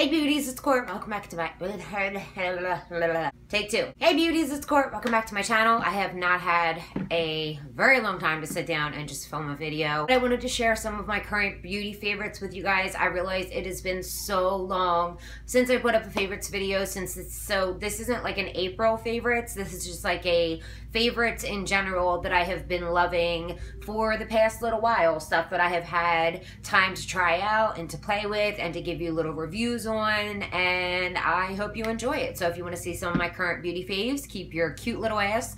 Hey beauties, it's Court. Welcome back to my take two. Hey beauties, it's Court. Welcome back to my channel. I have not had a very long time to sit down and just film a video. But I wanted to share some of my current beauty favorites with you guys. I realize it has been so long since I put up a favorites video, since this isn't like an April favorites. This is just like a favorites in general that I have been loving for the past little while. Stuff that I have had time to try out and to play with and to give you little reviews on, and I hope you enjoy it. So if you want to see some of my current beauty faves, keep your cute little ass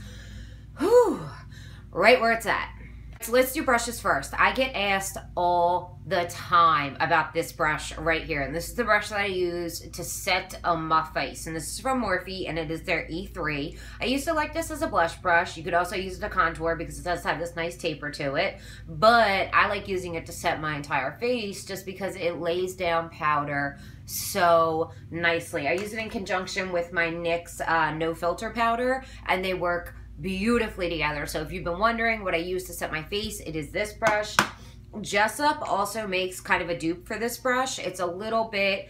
right where it's at. So let's do brushes first. I get asked all the time about this brush right here, and this is the brush that I use to set my face, and this is from Morphe, and it is their E3. I used to like this as a blush brush. You could also use it to contour because it does have this nice taper to it, but I like using it to set my entire face just because it lays down powder so nicely. I use it in conjunction with my NYX No Filter powder, and they work beautifully together. So if you've been wondering what I use to set my face, it is this brush. Jessup also makes kind of a dupe for this brush. It's a little bit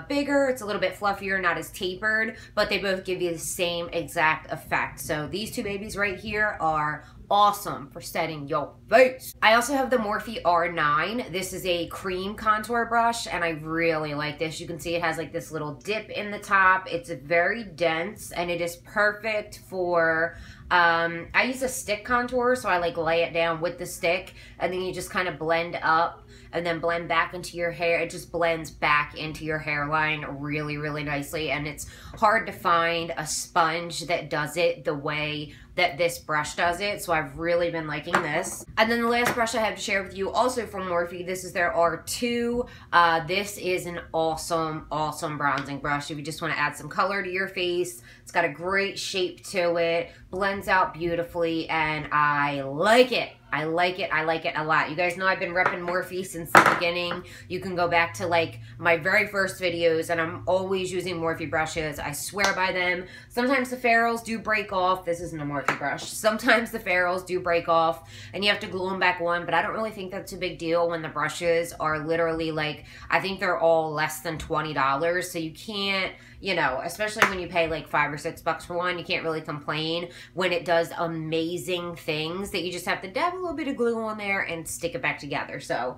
bigger, it's a little bit fluffier, not as tapered, but they both give you the same exact effect. So these two babies right here are awesome for setting your face. I also have the Morphe R9. This is a cream contour brush, and I really like this. You can see it has like this little dip in the top. It's very dense, and it is perfect for I use a stick contour, so I like lay it down with the stick, and then you just kind of blend up and then blend back into your hair. It just blends back into your hairline really, really nicely, and it's hard to find a sponge that does it the way that this brush does it, so I've really been liking this. And then the last brush I have to share with you, also from Morphe, this is their R2. This is an awesome, awesome bronzing brush if you just want to add some color to your face. It's got a great shape to it, blends out beautifully, and I like it. I like it. I like it a lot. You guys know I've been repping Morphe since the beginning. You can go back to like my very first videos, and I'm always using Morphe brushes. I swear by them. Sometimes the ferrules do break off. This isn't a Morphe brush. Sometimes the ferrules do break off and you have to glue them back on, but I don't really think that's a big deal when the brushes are literally like, I think they're all less than $20, so you can't, you know, especially when you pay like $5 or $6 for one, you can't really complain when it does amazing things that you just have to dab a little bit of glue on there and stick it back together. So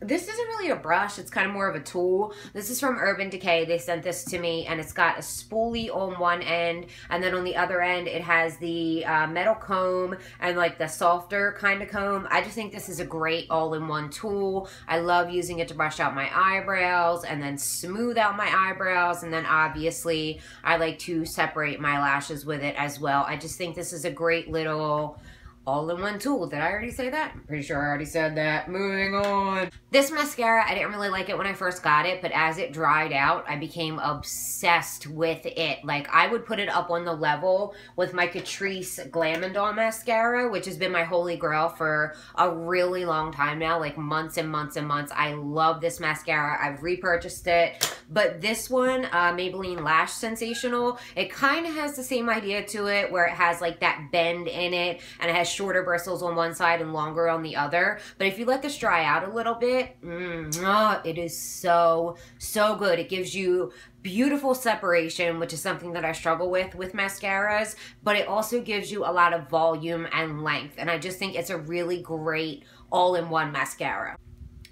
this isn't really a brush, it's kind of more of a tool. This is from Urban Decay. They sent this to me, and it's got a spoolie on one end, and then on the other end it has the metal comb and like the softer kind of comb. I just think this is a great all-in-one tool. I love using it to brush out my eyebrows and then smooth out my eyebrows, and then obviously I like to separate my lashes with it as well. I just think this is a great little all-in-one tool. Did I already say that? I'm pretty sure I already said that. Moving on. This mascara, I didn't really like it when I first got it, but as it dried out, I became obsessed with it. Like, I would put it up on the level with my Catrice Glam and Dawn mascara, which has been my holy grail for a really long time now, like months and months and months. I love this mascara. I've repurchased it. But this one, Maybelline Lash Sensational, it kind of has the same idea to it, where it has like that bend in it, and it has shorter bristles on one side and longer on the other. But if you let this dry out a little bit, it is so, so good. It gives you beautiful separation, which is something that I struggle with mascaras, but it also gives you a lot of volume and length, and I just think it's a really great all-in-one mascara.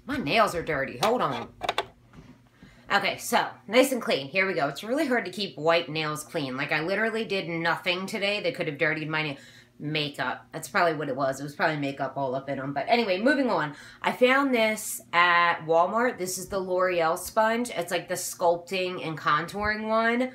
My nails are dirty. Hold on. Okay, so nice and clean. Here we go. It's really hard to keep white nails clean. Like, I literally did nothing today that could have dirtied my nails. Makeup. That's probably what it was. It was probably makeup all up in them. But anyway, moving on. I found this at Walmart. This is the L'Oreal sponge. It's like the sculpting and contouring one.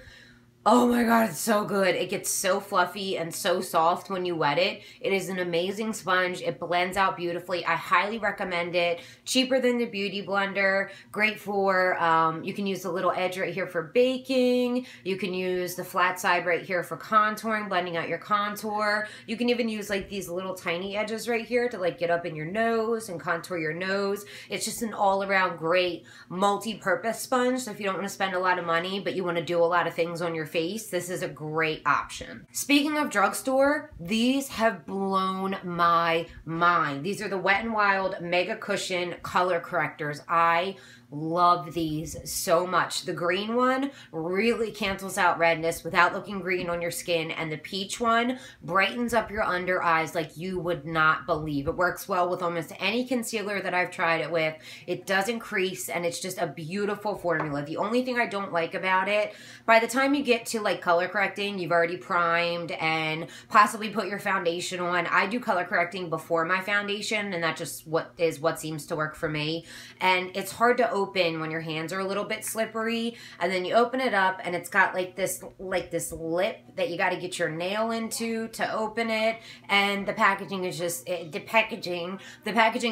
Oh my god, it's so good. It gets so fluffy and so soft when you wet it. It is an amazing sponge. It blends out beautifully. I highly recommend it. Cheaper than the Beauty Blender. Great for, you can use the little edge right here for baking. You can use the flat side right here for contouring, blending out your contour. You can even use like these little tiny edges right here to like get up in your nose and contour your nose. It's just an all-around great multi-purpose sponge. So if you don't want to spend a lot of money, but you want to do a lot of things on your face, this is a great option. Speaking of drugstore, these have blown my mind. These are the Wet n Wild Mega Cushion Color Correctors. I love these so much. The green one really cancels out redness without looking green on your skin, and the peach one brightens up your under eyes like you would not believe. It works well with almost any concealer that I've tried it with. It doesn't crease, and it's just a beautiful formula. The only thing I don't like about it, by the time you get to like color correcting, you've already primed and possibly put your foundation on. I do color correcting before my foundation, and that just what seems to work for me. And it's hard to open when your hands are a little bit slippery, and then you open it up and it's got like this lip that you got to get your nail into to open it, and the packaging is just the packaging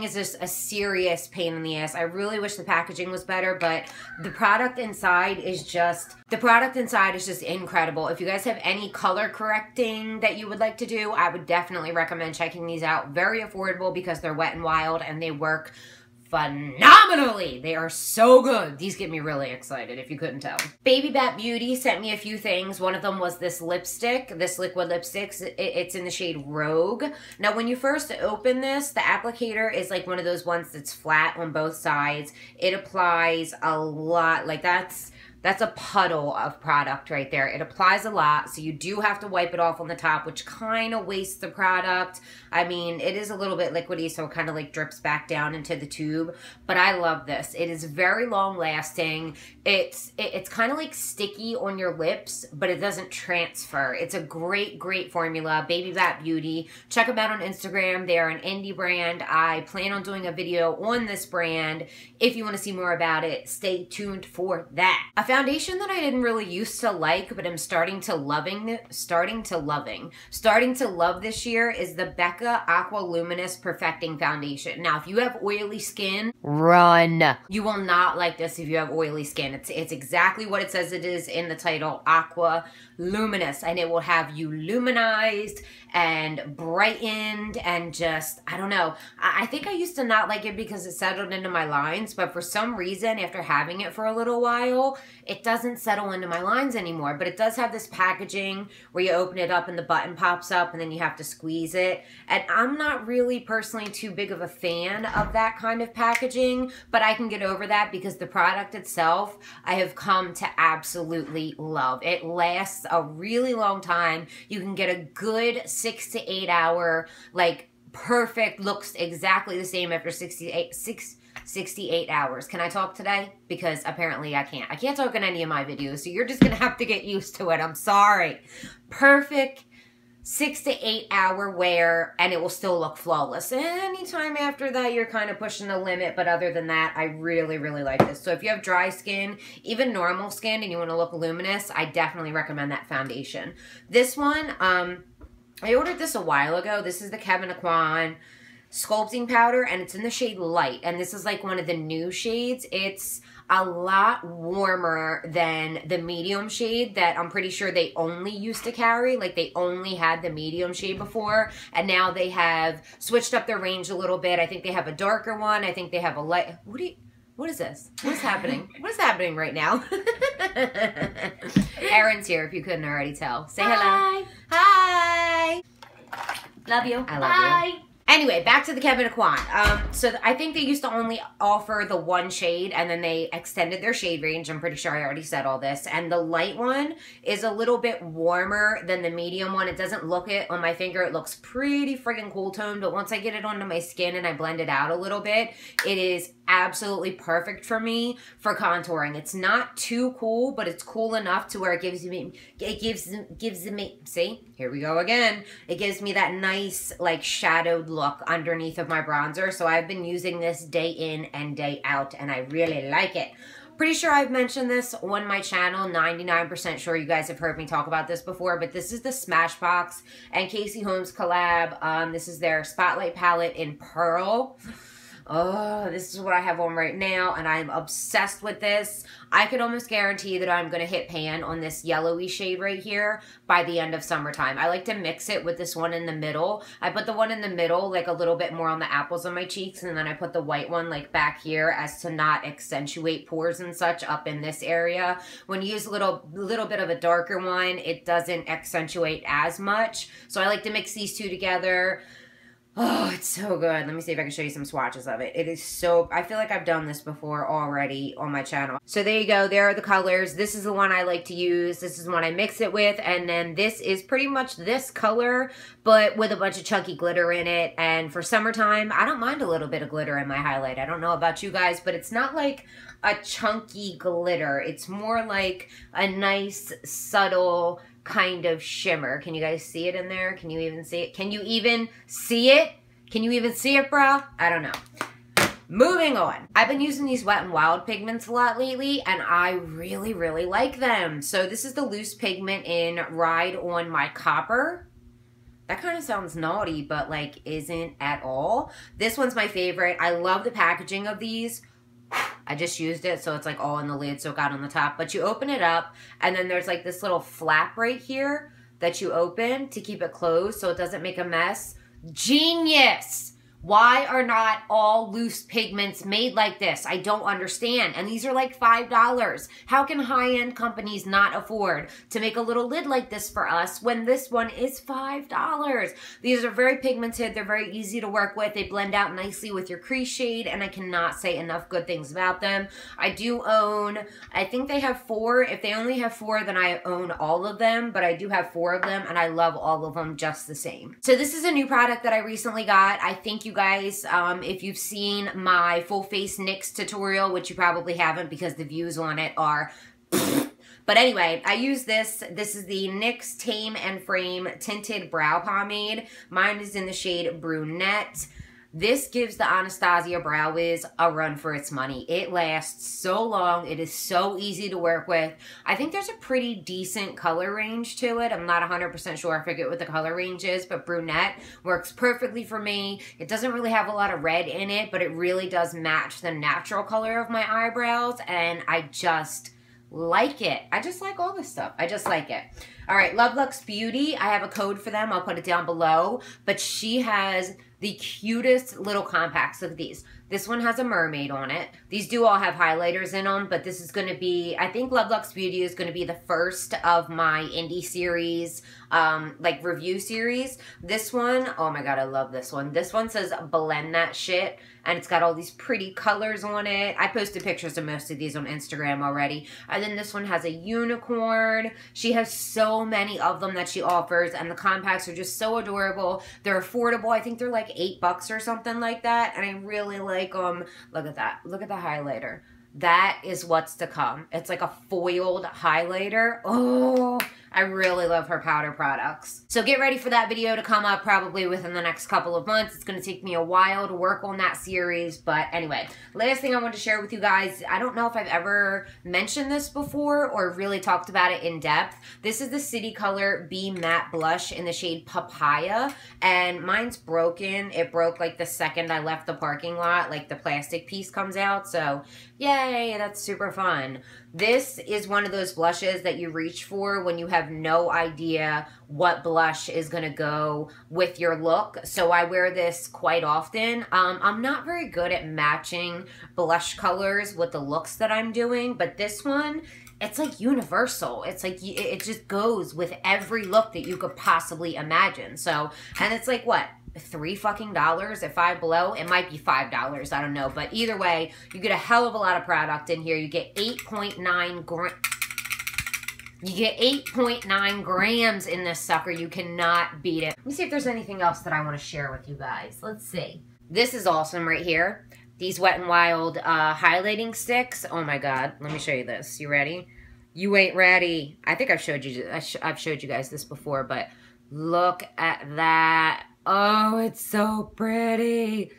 is just a serious pain in the ass. I really wish the packaging was better, but the product inside is just incredible. If you guys have any color correcting that you would like to do, I would definitely recommend checking these out. Very affordable because they're Wet n Wild and they work phenomenally. They are so good. These get me really excited, if you couldn't tell. Baby Bat Beauty sent me a few things. One of them was this lipstick, this liquid lipstick. It's in the shade Rogue. Now, when you first open this, the applicator is like one of those ones that's flat on both sides. It applies a lot. Like that's a puddle of product right there. It applies a lot, so you do have to wipe it off on the top, which kind of wastes the product. I mean, it is a little bit liquidy, so it kind of like drips back down into the tube, but I love this. It is very long lasting. It's kind of like sticky on your lips, but it doesn't transfer. It's a great, great formula. Baby Bat Beauty. Check them out on Instagram. They are an indie brand. I plan on doing a video on this brand. If you want to see more about it, stay tuned for that. A foundation that I didn't really used to like, but I'm starting to love this year is the Becca Aqua Luminous Perfecting Foundation. Now, if you have oily skin, run. You will not like this if you have oily skin. It's exactly what it says it is in the title, Aqua Luminous, and it will have you luminized and brightened and just, I don't know. I think I used to not like it because it settled into my lines, but for some reason, after having it for a little while, it doesn't settle into my lines anymore. But it does have this packaging where you open it up and the button pops up and then you have to squeeze it. And I'm not really personally too big of a fan of that kind of packaging, but I can get over that because the product itself, I have come to absolutely love. It lasts a really long time. You can get a good 6 to 8 hour, like perfect, looks exactly the same after 68 hours. Can I talk today? Because apparently I can't. I can't talk in any of my videos, so you're just gonna have to get used to it. I'm sorry. Perfect 6 to 8 hour wear, and it will still look flawless. Anytime after that, you're kind of pushing the limit, but other than that, I really, really like this. So if you have dry skin, even normal skin, and you want to look luminous, I definitely recommend that foundation. This one, I ordered this a while ago. This is the Kevyn Aucoin sculpting powder, and it's in the shade Light, and this is like one of the new shades. It's a lot warmer than the medium shade that I'm pretty sure they only used to carry. Like, they only had the medium shade before, and now they have switched up their range a little bit. I think they have a darker one. I think they have a light. What is this? What is happening? What is happening right now? Erin's here, if you couldn't already tell. Say hello. Hi. Love you. I love you. Anyway, back to the Kevyn Aucoin. So I think they used to only offer the one shade, and then they extended their shade range. I'm pretty sure I already said all this. And the light one is a little bit warmer than the medium one. It doesn't look it on my finger. It looks pretty friggin' cool tone, but once I get it onto my skin and I blend it out a little bit, it is absolutely perfect for me for contouring. It's not too cool, but it's cool enough to where it gives me, see, here we go again. It gives me that nice, like, shadowed look underneath of my bronzer. So I've been using this day in and day out, and I really like it. Pretty sure I've mentioned this on my channel. 99% sure you guys have heard me talk about this before, but this is the Smashbox and Casey Holmes collab. This is their Spotlight palette in Pearl. Oh, this is what I have on right now, and I'm obsessed with this. I could almost guarantee that I'm going to hit pan on this yellowy shade right here by the end of summertime. I like to mix it with this one in the middle. I put the one in the middle like a little bit more on the apples of my cheeks, and then I put the white one like back here as to not accentuate pores and such up in this area. When you use a little bit of a darker one, it doesn't accentuate as much. So I like to mix these two together. Oh, it's so good. Let me see if I can show you some swatches of it. It is so, I feel like I've done this before already on my channel. So there you go. There are the colors. This is the one I like to use. This is the one I mix it with. And then this is pretty much this color, but with a bunch of chunky glitter in it. And for summertime, I don't mind a little bit of glitter in my highlight. I don't know about you guys, but it's not like a chunky glitter. It's more like a nice, subtle kind of shimmer. Can you guys see it in there? Can you even see it? Can you even see it? Can you even see it, bro? I don't know. Moving on. I've been using these Wet n Wild pigments a lot lately, and I really, really like them. So this is the loose pigment in Ride on My Copper. That kind of sounds naughty, but like isn't at all. This one's my favorite. I love the packaging of these. I just used it, so it's like all in the lid, so it got on the top. But you open it up, and then there's like this little flap right here that you open to keep it closed so it doesn't make a mess. Genius! Why are not all loose pigments made like this? I don't understand. And these are like $5. How can high-end companies not afford to make a little lid like this for us when this one is $5? These are very pigmented. They're very easy to work with. They blend out nicely with your crease shade, and I cannot say enough good things about them. I do own, I think they have 4. If they only have 4, then I own all of them, but I do have 4 of them, and I love all of them just the same. So this is a new product that I recently got. I think you guys, if you've seen my full face NYX tutorial, which you probably haven't because the views on it are but anyway, I use this. This is the NYX Tame and Frame Tinted Brow Pomade. Mine is in the shade Brunette. This gives the Anastasia Brow Wiz a run for its money. It lasts so long. It is so easy to work with. I think there's a pretty decent color range to it. I'm not 100% sure. I forget what the color range is, but Brunette works perfectly for me. It doesn't really have a lot of red in it, but it really does match the natural color of my eyebrows, and I just like it. I just like all this stuff. I just like it. All right, Love Lux Beauty. I have a code for them. I'll put it down below, but she has the cutest little compacts of these. This one has a mermaid on it. These do all have highlighters in them, but this is going to be, I think Love Lux Beauty is going to be the first of my indie series, like review series. This one, oh my god, I love this one. This one says blend that shit, and it's got all these pretty colors on it. I posted pictures of most of these on Instagram already. And then this one has a unicorn. She has so many of them that she offers, and the compacts are just so adorable. They're affordable. I think they're like $8 or something like that, and I really like them. Look at that. Look at the highlighter. That is what's to come. It's like a foiled highlighter. Oh, I really love her powder products. So get ready for that video to come up probably within the next couple of months. It's going to take me a while to work on that series. But anyway, last thing I want to share with you guys, I don't know if I've ever mentioned this before or really talked about it in depth. This is the City Color Be Matte Blush in the shade Papaya. And mine's broken. It broke like the second I left the parking lot. Like the plastic piece comes out. So yay, that's super fun. This is one of those blushes that you reach for when you have no idea what blush is going to go with your look. So I wear this quite often. I'm not very good at matching blush colors with the looks that I'm doing, but this one, it's like universal. It's like, it just goes with every look that you could possibly imagine. So, and it's like what? $3 fucking at Five Below. It might be $5. I don't know. But either way, you get a hell of a lot of product in here. You get 8.9 grams. You get 8.9 grams in this sucker. You cannot beat it. Let me see if there's anything else that I want to share with you guys. Let's see. This is awesome right here. These Wet n Wild highlighting sticks. Oh my god. Let me show you this. You ready? You ain't ready. I think I've showed you. I've showed you guys this before, but look at that. Oh, it's so pretty.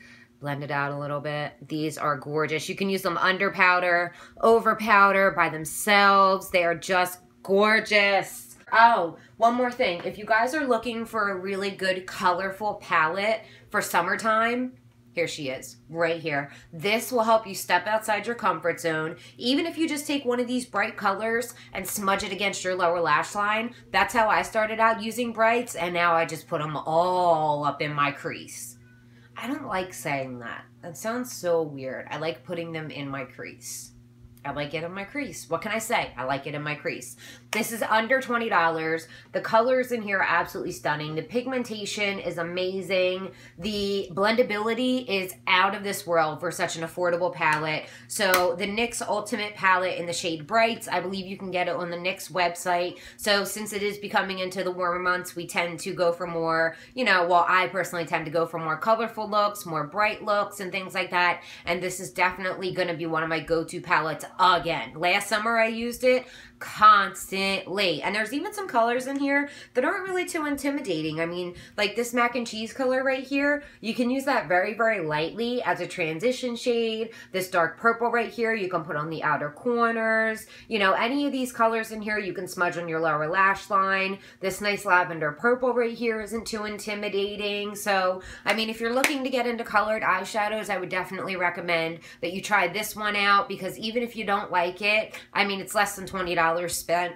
Blend it out a little bit. These are gorgeous. You can use them under powder, over powder, by themselves. They are just gorgeous. Oh, one more thing. If you guys are looking for a really good colorful palette for summertime, here she is, right here. This will help you step outside your comfort zone. Even if you just take one of these bright colors and smudge it against your lower lash line. That's how I started out using brights, and now I just put them all up in my crease. I don't like saying that. That sounds so weird. I like putting them in my crease. I like it in my crease. What can I say? I like it in my crease. This is under $20. The colors in here are absolutely stunning. The pigmentation is amazing. The blendability is out of this world for such an affordable palette. So the NYX Ultimate palette in the shade Brights, I believe you can get it on the NYX website. So since it is becoming into the warmer months, we tend to go for more, you know, well, I personally tend to go for more colorful looks, more bright looks and things like that. And this is definitely going to be one of my go-to palettes again. Last summer I used it constantly. And there's even some colors in here that aren't really too intimidating. I mean, like this mac and cheese color right here, you can use that very, very lightly as a transition shade. This dark purple right here, you can put on the outer corners. You know, any of these colors in here, you can smudge on your lower lash line. This nice lavender purple right here isn't too intimidating. So, I mean, if you're looking to get into colored eyeshadows, I would definitely recommend that you try this one out, because even if you don't like it, I mean, it's less than $20 spent.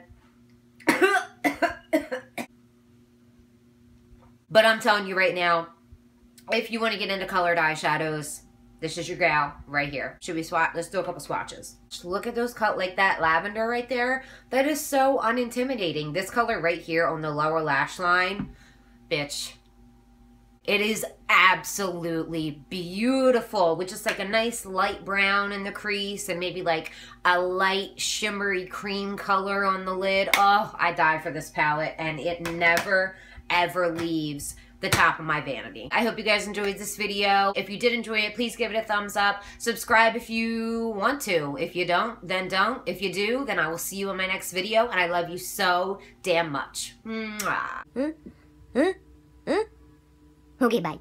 But I'm telling you right now, if you want to get into colored eyeshadows, this is your gal right here. Should we swatch? Let's do a couple swatches. Just look at those cut like that lavender right there. That is so unintimidating. This color right here on the lower lash line, bitch. It is absolutely beautiful with just like a nice light brown in the crease and maybe like a light shimmery cream color on the lid. Oh, I die for this palette, and it never ever leaves the top of my vanity. I hope you guys enjoyed this video. If you did enjoy it, please give it a thumbs up. Subscribe if you want to. If you don't, then don't. If you do, then I will see you in my next video, and I love you so damn much. Mwah. Okay, bye.